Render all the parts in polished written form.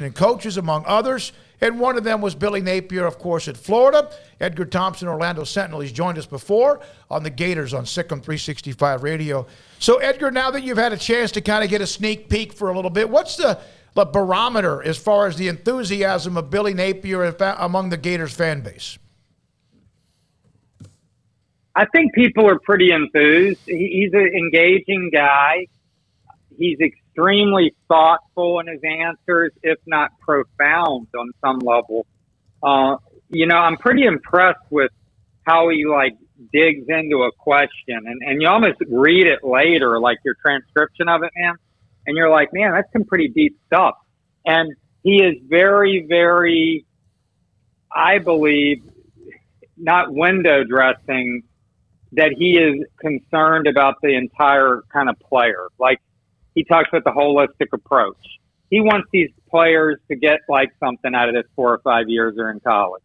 and coaches, among others. And one of them was Billy Napier, of course, at Florida. Edgar Thompson Orlando Sentinel. He's joined us before on the Gators on Sikkim 365 Radio. So, Edgar, now that you've had a chance to kind of get a sneak peek for a little bit, what's the barometer as far as the enthusiasm of Billy Napier among the Gators fan base? I think people are pretty enthused. He's an engaging guy. He's extremely thoughtful in his answers, if not profound on some level. I'm pretty impressed with how he digs into a question, and you almost read it later, like your transcription of it, man. And you're like, man, that's some pretty deep stuff. And he is very, very, I believe, not window dressing, that he is concerned about the entire kind of player. Like, he talks about the holistic approach. He wants these players to get something out of this 4 or 5 years they're in college.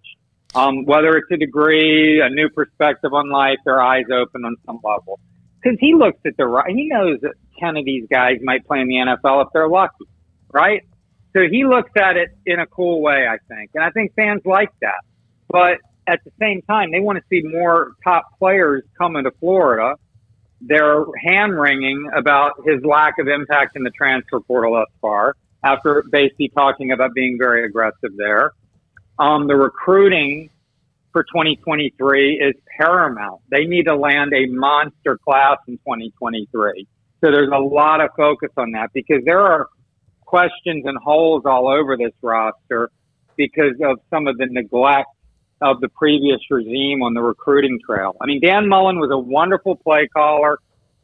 Whether it's a degree, a new perspective on life, their eyes open on some level. Because he looks at he knows that 10 of these guys might play in the NFL if they're lucky, right? So he looks at it in a cool way, I think. And I think fans like that. But at the same time, they want to see more top players coming to Florida. They're hand-wringing about his lack of impact in the transfer portal thus far, after basically talking about being very aggressive there. The recruiting for 2023 is paramount. They need to land a monster class in 2023. So there's a lot of focus on that, because there are questions and holes all over this roster because of some of the neglect of the previous regime on the recruiting trail. I mean, Dan Mullen was a wonderful play caller,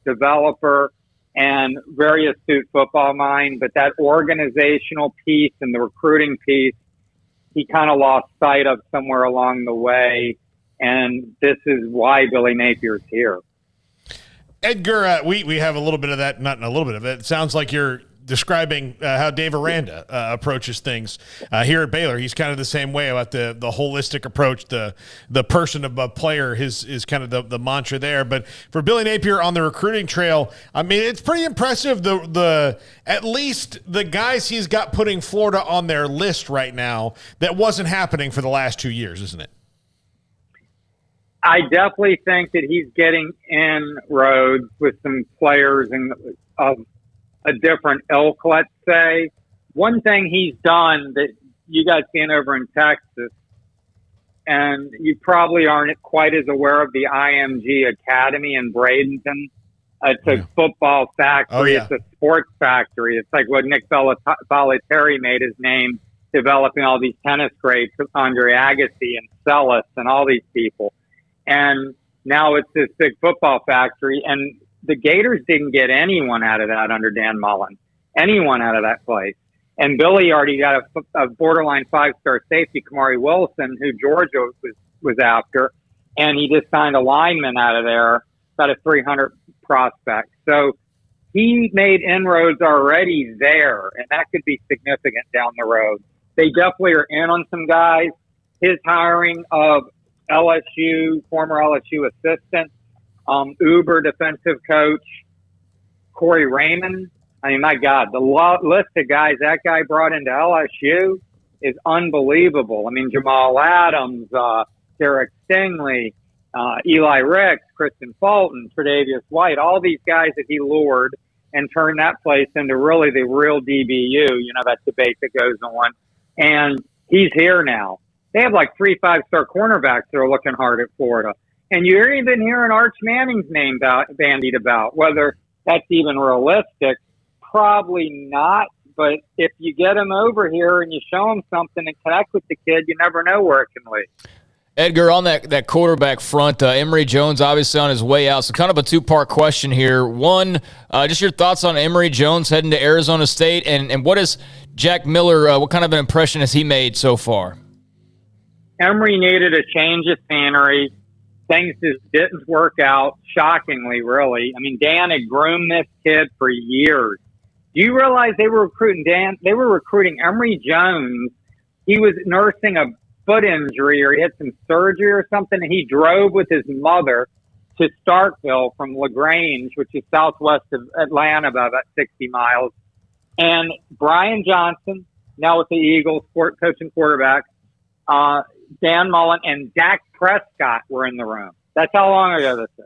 developer, and very astute football mind, but that organizational piece and the recruiting piece, he kind of lost sight of somewhere along the way, and this is why Billy Napier's here. Edgar, we have a little bit of that, not a little bit of it. It sounds like you're describing how Dave Aranda approaches things here at Baylor. He's kind of the same way about the holistic approach, the person of a player is kind of the mantra there. But for Billy Napier on the recruiting trail, I mean, it's pretty impressive the at least the guys he's got putting Florida on their list right now. That wasn't happening for the last 2 years, isn't it? I definitely think that he's getting inroads with some players of a different ilk, let's say. One thing he's done that you guys seen over in Texas, and you probably aren't quite as aware of the IMG Academy in Bradenton. It's a football factory. Oh, yeah. It's a sports factory. It's like what Nick Bollettieri made his name, developing all these tennis greats, Andre Agassi and Sellis and all these people. And now it's this big football factory, and the Gators didn't get anyone out of that under Dan Mullen, anyone out of that place. And Billy already got a borderline 5-star safety, Kamari Wilson, who Georgia was after, and he just signed a lineman out of there, about a 300 prospect. So he made inroads already there, and that could be significant down the road. They definitely are in on some guys. His hiring of LSU, former LSU assistant, Uber defensive coach, Corey Raymond. I mean, my God, the list of guys that guy brought into LSU is unbelievable. I mean, Jamal Adams, Derek Stingley, Eli Ricks, Kristen Fulton, Tre'Davious White, all these guys that he lured and turned that place into really the real DBU, that debate that goes on. And he's here now. They have 3 5-star cornerbacks that are looking hard at Florida. And you're even hearing Arch Manning's name bandied about. Whether that's even realistic, probably not. But if you get him over here and you show him something and connect with the kid, you never know where it can lead. Edgar, on that quarterback front, Emory Jones obviously on his way out. So kind of a two-part question here. One, just your thoughts on Emory Jones heading to Arizona State. And what is Jack Miller, what kind of an impression has he made so far? Emory needed a change of scenery. Things just didn't work out, shockingly, really. I mean, Dan had groomed this kid for years. Do you realize they were recruiting Dan? They were recruiting Emory Jones. He was nursing a foot injury, or he had some surgery or something, and he drove with his mother to Starkville from LaGrange, which is southwest of Atlanta, about 60 miles. And Brian Johnson, now with the Eagles, coaching quarterback. Dan Mullen and Dak Prescott were in the room. That's how long ago this is.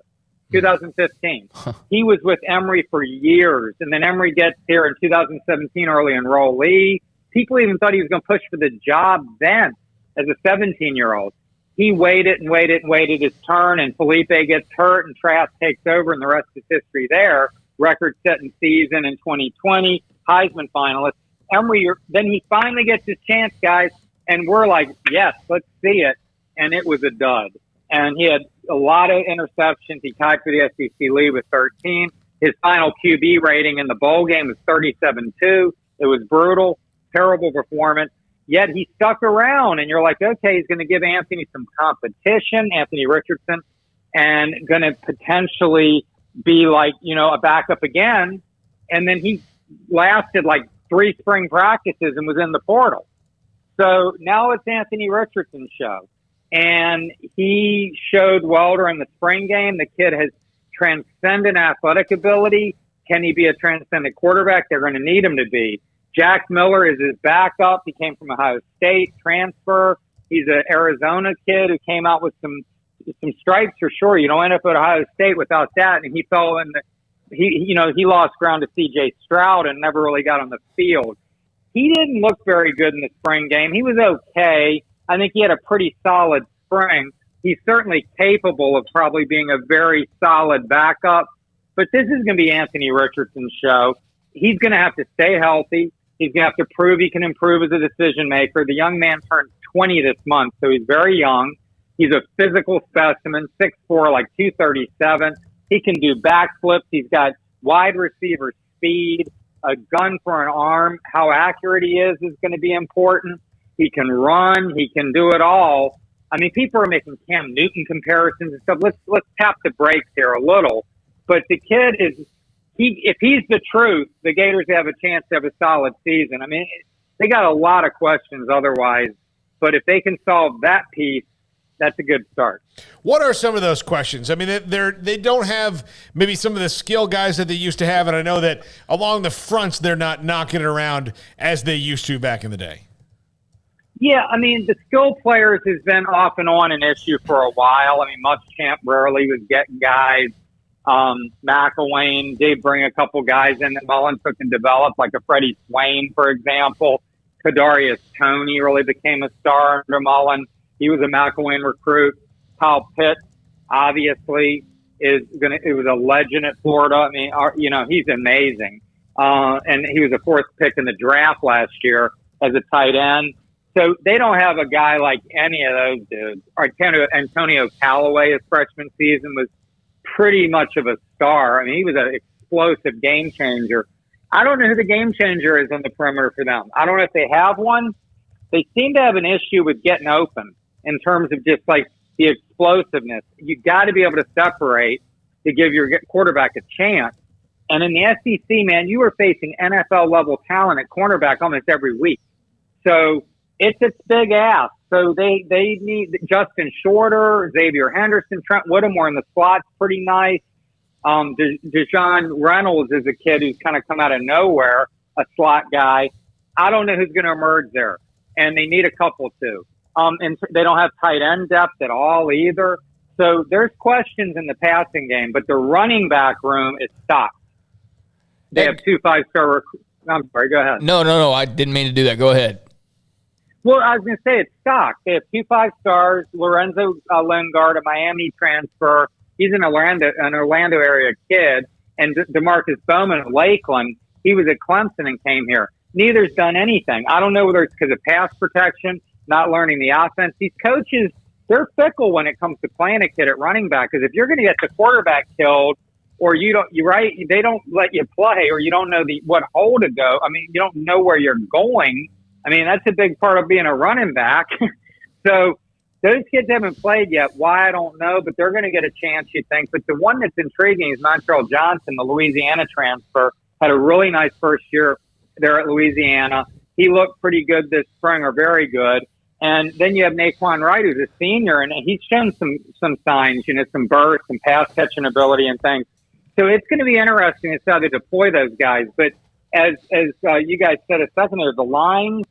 2015. He was with Emory for years, and then Emory gets here in 2017, early enrollee. People even thought he was going to push for the job then as a 17-year-old. He waited and waited and waited his turn, and Felipe gets hurt, and Trask takes over, and the rest is history there. Record-setting season in 2020, Heisman finalist. Emory, then he finally gets his chance, guys, and we're like, yes, let's see it, and it was a dud. And he had a lot of interceptions. He tied for the SEC lead with 13. His final QB rating in the bowl game was 37-2. It was brutal, terrible performance. Yet he stuck around, and you're like, okay, he's going to give Anthony some competition, Anthony Richardson, and going to potentially be like, a backup again. And then he lasted like 3 spring practices and was in the portal. So now it's Anthony Richardson's show. And he showed well during the spring game. The kid has transcendent athletic ability. Can he be a transcendent quarterback? They're going to need him to be. Jack Miller is his backup. He came from Ohio State, transfer. He's an Arizona kid who came out with some stripes for sure. You don't end up at Ohio State without that. And he fell in he lost ground to C.J. Stroud and never really got on the field. He didn't look very good in the spring game. He was okay. I think he had a pretty solid spring. He's certainly capable of probably being a very solid backup. But this is going to be Anthony Richardson's show. He's going to have to stay healthy. He's going to have to prove he can improve as a decision maker. The young man turned 20 this month, so he's very young. He's a physical specimen, 6'4", like 237. He can do backflips. He's got wide receiver speed, a gun for an arm. How accurate he is going to be important. He can run. He can do it all. I mean, people are making Cam Newton comparisons and stuff. Let's tap the brakes here a little. But the kid is if he's the truth, the Gators have a chance to have a solid season. I mean, they got a lot of questions otherwise. But if they can solve that piece, that's a good start. What are some of those questions? I mean, they don't have maybe some of the skill guys that they used to have, and I know that along the fronts they're not knocking it around as they used to back in the day. Yeah, I mean, the skill players has been off and on an issue for a while. I mean, Muschamp rarely was getting guys. McElwain did bring a couple guys in that Mullen took and developed, like a Freddie Swain, for example. Kadarius Toney really became a star under Mullen. He was a McElwain recruit. Kyle Pitts, obviously, it was a legend at Florida. I mean, he's amazing. And he was a 4th pick in the draft last year as a tight end. So they don't have a guy like any of those dudes. Antonio Callaway, his freshman season, was pretty much of a star. I mean, he was an explosive game changer. I don't know who the game changer is on the perimeter for them. I don't know if they have one. They seem to have an issue with getting open in terms of just like the explosiveness. You got to be able to separate to give your quarterback a chance. And in the SEC, man, you were facing NFL level talent at cornerback almost every week. So it's its big ass. So they need Justin Shorter, Xavier Henderson, Trent Whittemore in the slot's pretty nice. Deshaun Reynolds is a kid who's kind of come out of nowhere, a slot guy. I don't know who's going to emerge there. And they need a couple too. And they don't have tight end depth at all either. So there's questions in the passing game, but the running back room is stocked. They have 2 5-star recruits. I'm sorry, go ahead. No. I didn't mean to do that. Go ahead. Well, I was going to say it's stocked. They have 2 5-stars. Lorenzo Lingard, a Miami transfer. He's an Orlando area kid. And DeMarcus Bowman at Lakeland. He was at Clemson and came here. Neither's done anything. I don't know whether it's because of pass protection, not learning the offense. These coaches, they're fickle when it comes to playing a kid at running back. Because if you're going to get the quarterback killed, or they don't let you play, or you don't know what hole to go. I mean, you don't know where you're going. I mean, that's a big part of being a running back. So those kids haven't played yet. Why, I don't know, but they're going to get a chance, you think. But the one that's intriguing is Montreal Johnson, the Louisiana transfer, had a really nice first year there at Louisiana. He looked pretty good this spring, or very good. And then you have Naquan Wright, who's a senior, and he's shown some signs, some bursts, some pass catching ability and things. So it's going to be interesting to see how they deploy those guys. But as you guys said a second ago, the line,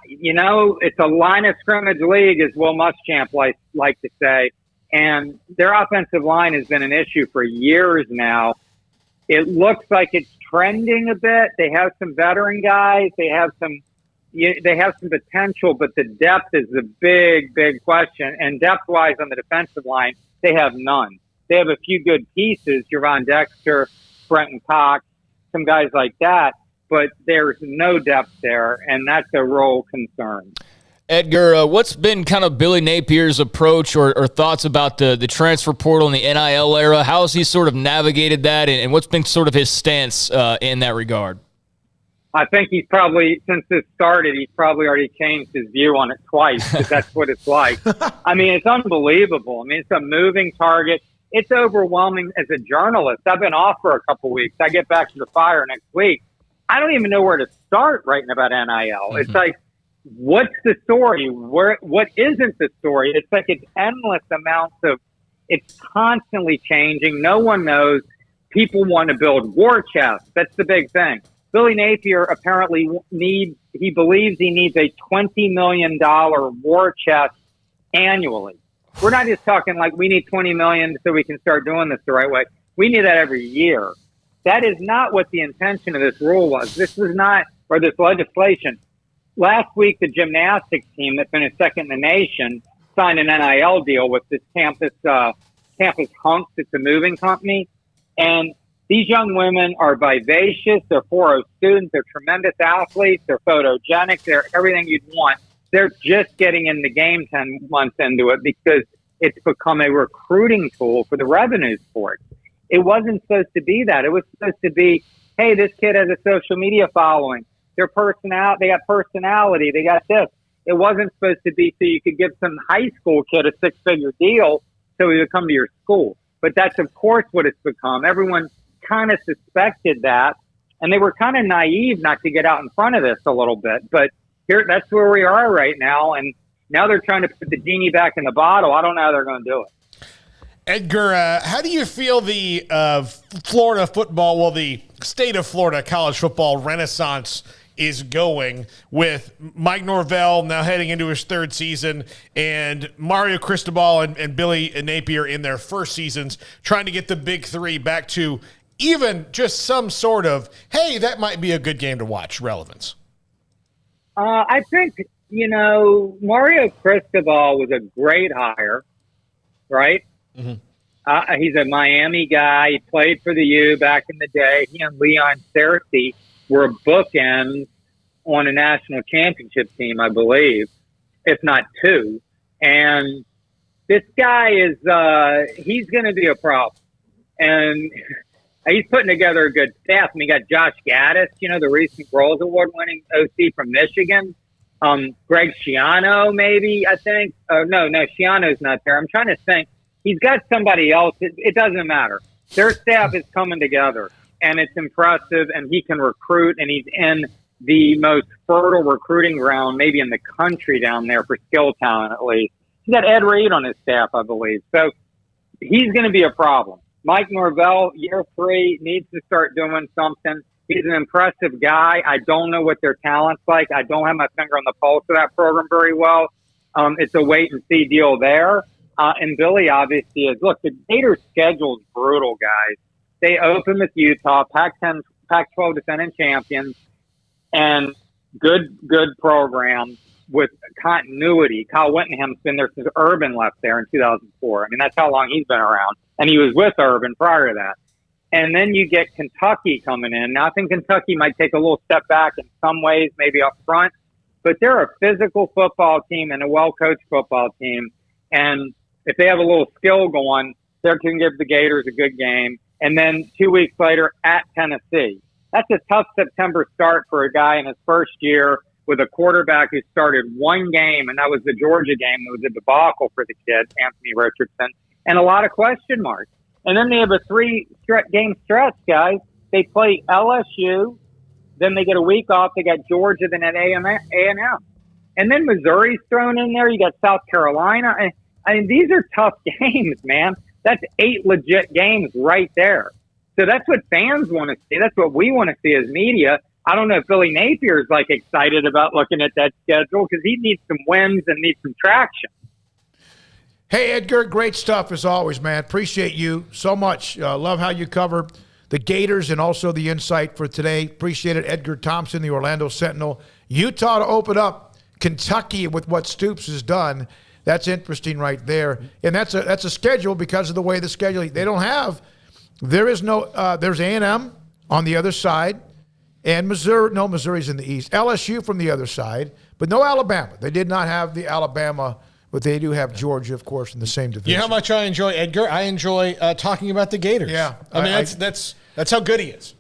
It's a line of scrimmage league, as Will Muschamp like to say, and their offensive line has been an issue for years now. It looks like it's trending a bit. They have some veteran guys. They have some potential, but the depth is the big question. And depth-wise on the defensive line, they have none. They have a few good pieces, Javon Dexter, Brenton Cox, some guys like that, but there's no depth there, and that's a real concern. Edgar, what's been kind of Billy Napier's approach or thoughts about the transfer portal and the NIL era? How has he sort of navigated that, and what's been sort of his stance in that regard? I think he's probably, since this started, he's probably already changed his view on it twice, because that's what it's like. I mean, it's unbelievable. I mean, it's a moving target. It's overwhelming as a journalist. I've been off for a couple weeks. I get back to the fire next week. I don't even know where to start writing about NIL. Mm-hmm. It's like, what's the story? What isn't the story? It's like it's endless amounts of, it's constantly changing. No one knows. People want to build war chests. That's the big thing. Billy Napier apparently believes he needs a $20 million war chest annually. We're not just talking like we need $20 million so we can start doing this the right way. We need that every year. That is not what the intention of this rule was. This was not, or this legislation. Last week, the gymnastics team that finished second in the nation signed an NIL deal with this Campus Hunks. It's a moving company. And these young women are vivacious. They're 4.0 students. They're tremendous athletes. They're photogenic. They're everything you'd want. They're just getting in the game 10 months into it because it's become a recruiting tool for the revenue sports. It wasn't supposed to be that. It was supposed to be, hey, this kid has a social media following. They got personality. They got this. It wasn't supposed to be so you could give some high school kid a six-figure deal so he would come to your school. But that's, of course, what it's become. Everyone kind of suspected that, and they were kind of naive not to get out in front of this a little bit. But here, that's where we are right now, and now they're trying to put the genie back in the bottle. I don't know how they're going to do it. Edgar, how do you feel the Florida football, the state of Florida college football renaissance is going with Mike Norvell now heading into his third season and Mario Cristobal and Billy Napier in their first seasons trying to get the big three back to even just some sort of, hey, that might be a good game to watch relevance? I think, Mario Cristobal was a great hire, right? Mm-hmm. He's a Miami guy. He played for the U back in the day. He and Leon Cersei were bookends on a national championship team, I believe, if not two. And this guy is, he's going to be a problem. And he's putting together a good staff. I mean, you got Josh Gaddis, the recent Rolls Award-winning OC from Michigan. Greg Schiano, maybe, I think. No, Schiano's not there. I'm trying to think. He's got somebody else. It doesn't matter. Their staff is coming together, and it's impressive, and he can recruit, and he's in the most fertile recruiting ground maybe in the country down there for skill talent, at least. He's got Ed Reed on his staff, I believe. So he's going to be a problem. Mike Norvell, year 3, needs to start doing something. He's an impressive guy. I don't know what their talent's like. I don't have my finger on the pulse of that program very well. It's a wait-and-see deal there. And Billy obviously is. Look, the Gators' schedule is brutal, guys. They open with Utah, Pac-12 defending champions, and good program with continuity. Kyle Whittingham's been there since Urban left there in 2004. I mean, that's how long he's been around. And he was with Urban prior to that. And then you get Kentucky coming in. Now, I think Kentucky might take a little step back in some ways, maybe up front. But they're a physical football team and a well-coached football team. And if they have a little skill going, they can give the Gators a good game. And then 2 weeks later at Tennessee. That's a tough September start for a guy in his first year with a quarterback who started one game, and that was the Georgia game. It was a debacle for the kid, Anthony Richardson, and a lot of question marks. And then they have a 3-game stretch, guys. They play LSU, then they get a week off. They got Georgia, then at A&M. And then Missouri's thrown in there. You got South Carolina. I mean, these are tough games, man. That's 8 legit games right there. So that's what fans want to see. That's what we want to see as media. I don't know if Billy Napier is like excited about looking at that schedule because he needs some wins and needs some traction. Hey, Edgar, great stuff as always, man. Appreciate you so much. Love how you cover the Gators and also the insight for today. Appreciate it. Edgar Thompson, the Orlando Sentinel. Utah to open up Kentucky with what Stoops has done. That's interesting right there. And that's a schedule because of the way the schedule, they don't have, there's A&M on the other side and Missouri's in the east. LSU from the other side, but no Alabama. They did not have the Alabama, but they do have Georgia, of course, in the same division. You know how much I enjoy Edgar? I enjoy talking about the Gators. Yeah. I mean, that's how good he is.